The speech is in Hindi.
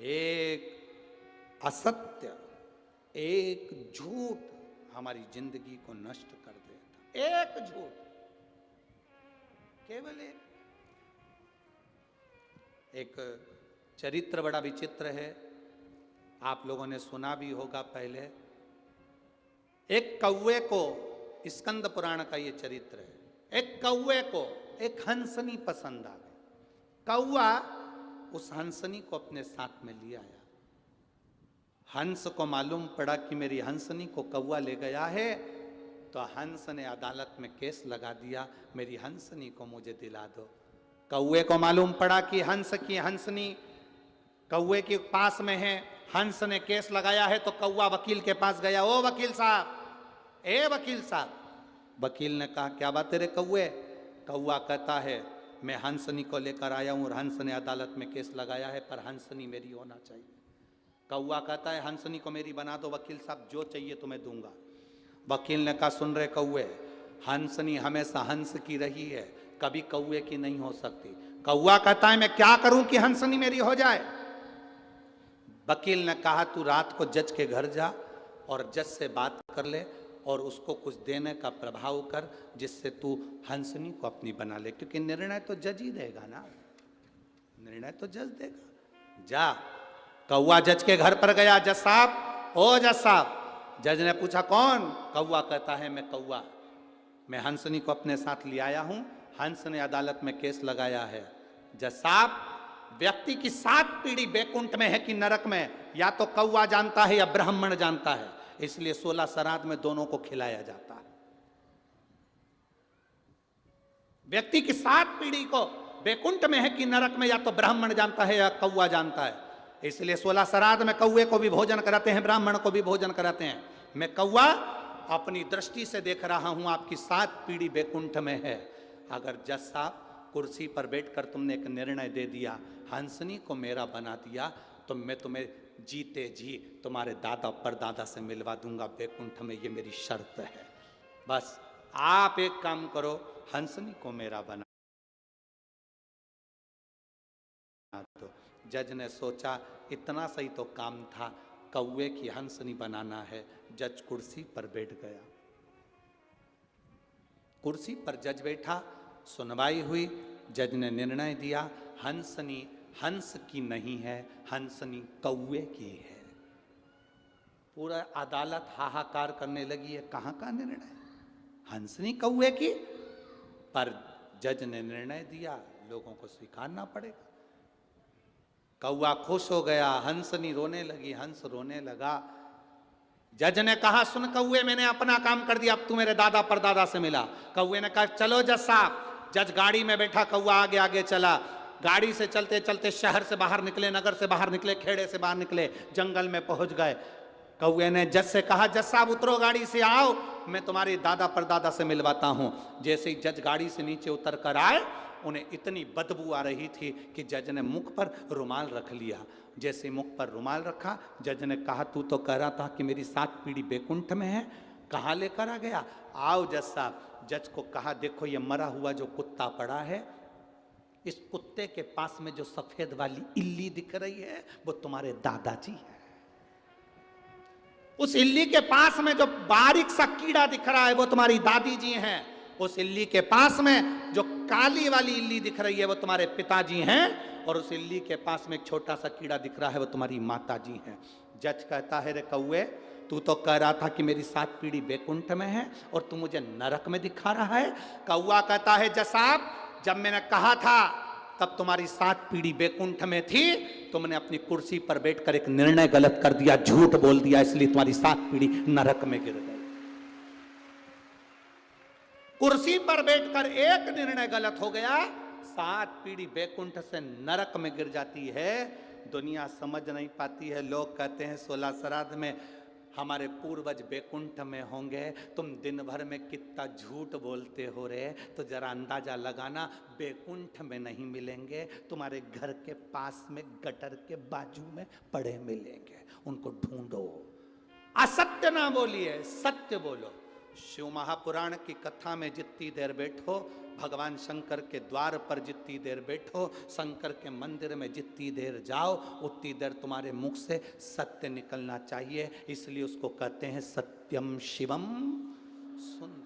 एक असत्य, एक झूठ हमारी जिंदगी को नष्ट कर देता। एक झूठ, केवल एक चरित्र बड़ा विचित्र है, आप लोगों ने सुना भी होगा पहले। एक कौवे को, स्कंद पुराण का ये चरित्र है, एक कौवे को एक हंसनी पसंद आ गई। कौवा उस हंसनी को अपने साथ में ले आया। हंस को मालूम पड़ा कि मेरी हंसनी को कौवा ले गया है, तो हंस ने अदालत में केस लगा दिया, मेरी हंसनी को मुझे दिला दो। कौवे को मालूम पड़ा कि हंस की हंसनी कौवे के पास में है, हंस ने केस लगाया है, तो कौवा वकील के पास गया। ओ वकील साहब, ए वकील साहब। वकील ने कहा क्या बात है रे कौवे? कौवा कहता है मैं हंसनी को लेकर आया हूं और हंस ने अदालत में केस लगाया है, पर हंसनी मेरी होना चाहिए। कौवा कहता है हंसनी को मेरी बना दो वकील साहब, जो चाहिए तुम्हें दूंगा। वकील ने कहा सुन रहे कौवे, हंसनी हमेशा हंस की रही है, कभी कौवे की नहीं हो सकती। कौवा कहता है मैं क्या करूं कि हंसनी मेरी हो जाए? वकील ने कहा तू रात को जज के घर जा और जज से बात कर ले और उसको कुछ देने का प्रभाव कर, जिससे तू हंसनी को अपनी बना ले, क्योंकि निर्णय तो जज ही देगा ना, निर्णय तो जज देगा। जा। कौवा जज के घर पर गया। जज साहब, ओ जज साहब। जज ने पूछा कौन? कौवा कहता है मैं कौवा, मैं हंसनी को अपने साथ ले आया हूं, हंस ने अदालत में केस लगाया है। जज साहब, व्यक्ति की 7 पीढ़ी बैकुंठ में है कि नरक में, या तो कौवा जानता है या ब्राह्मण जानता है, इसलिए 16 श्राद्ध में दोनों को खिलाया जाता है। व्यक्ति की 7 पीढ़ी को बैकुंठ में है कि नरक में, या तो ब्राह्मण जानता है या कौवा जानता है, इसलिए 16 श्राद्ध में कौवे को भी भोजन कराते हैं, ब्राह्मण को भी भोजन कराते हैं। मैं कौवा अपनी दृष्टि से देख रहा हूं, आपकी 7 पीढ़ी बैकुंठ में है। अगर जज साहब कुर्सी पर बैठकर तुमने एक निर्णय दे दिया, हंसनी को मेरा बना दिया, तो मैं तुम्हें जीते जी तुम्हारे दादा परदादा से मिलवा दूंगा बैकुंठ में, ये मेरी शर्त है। बस आप एक काम करो, हंसनी को मेरा बना दो। जज ने सोचा इतना सही तो काम था, कौवे की हंसनी बनाना है। जज कुर्सी पर बैठ गया। कुर्सी पर जज बैठा, सुनवाई हुई। जज ने निर्णय दिया हंसनी हंस की नहीं है, हंसनी कौवे की है। पूरा अदालत हाहाकार करने लगी है, कहां का निर्णय, हंसनी कौवे की? पर जज ने निर्णय दिया, लोगों को स्वीकारना पड़ेगा। कौवा खुश हो गया, हंसनी रोने लगी, हंस रोने लगा। जज ने कहा सुन कौवे, मैंने अपना काम कर दिया, अब तू मेरे दादा परदादा से मिला। कौवे ने कहा चलो जज साहब। जज गाड़ी में बैठा, कौवा आगे आगे चला। गाड़ी से चलते चलते शहर से बाहर निकले, नगर से बाहर निकले, खेड़े से बाहर निकले, जंगल में पहुंच गए। कौवे ने जज से कहा जज साहब उतरो गाड़ी से, आओ मैं तुम्हारे दादा परदादा से मिलवाता हूं। जैसे ही जज गाड़ी से नीचे उतर कर आए, उन्हें इतनी बदबू आ रही थी कि जज ने मुख पर रुमाल रख लिया। जैसे मुख पर रुमाल रखा, जज ने कहा तू तो कह रहा था कि मेरी 7 पीढ़ी बैकुंठ में है, कहाँ लेकर आ गया? आओ जज साहब। जज को कहा देखो ये मरा हुआ जो कुत्ता पड़ा है, इस कुत्ते के पास में जो सफेद वाली इल्ली दिख रही है वो तुम्हारे दादाजी है। उस इल्ली के पास में जो बारीक सा कीड़ा दिख रहा है वो तुम्हारी दादी जी हैं। उस इल्ली के पास में जो काली वाली इल्ली दिख रही है वो तुम्हारे पिताजी हैं, और उस इल्ली के पास में एक छोटा सा कीड़ा दिख रहा है वो तुम्हारी माता जी हैं। जज कहता है रे कौवे, तू तो कह रहा था कि मेरी 7 पीढ़ी बैकुंठ में है और तू मुझे नरक में दिखा रहा है। कौवा कहता है जज साहब, जब मैंने कहा था तब तुम्हारी 7 पीढ़ी बैकुंठ में थी, तुमने अपनी कुर्सी पर बैठकर एक निर्णय गलत कर दिया, झूठ बोल दिया, इसलिए तुम्हारी 7 पीढ़ी नरक में गिर गई। कुर्सी पर बैठकर एक निर्णय गलत हो गया, 7 पीढ़ी बैकुंठ से नरक में गिर जाती है। दुनिया समझ नहीं पाती है। लोग कहते हैं 16 श्राद्ध में हमारे पूर्वज बैकुंठ में होंगे, तुम दिन भर में कितना झूठ बोलते हो रे। तो जरा अंदाजा लगाना, बैकुंठ में नहीं मिलेंगे, तुम्हारे घर के पास में गटर के बाजू में पड़े मिलेंगे, उनको ढूंढो। असत्य ना बोलिए, सत्य बोलो। शिव महापुराण की कथा में जितनी देर बैठो, भगवान शंकर के द्वार पर जितनी देर बैठो, शंकर के मंदिर में जितनी देर जाओ, उतनी देर तुम्हारे मुख से सत्य निकलना चाहिए। इसलिए उसको कहते हैं सत्यम शिवम सुंदरम।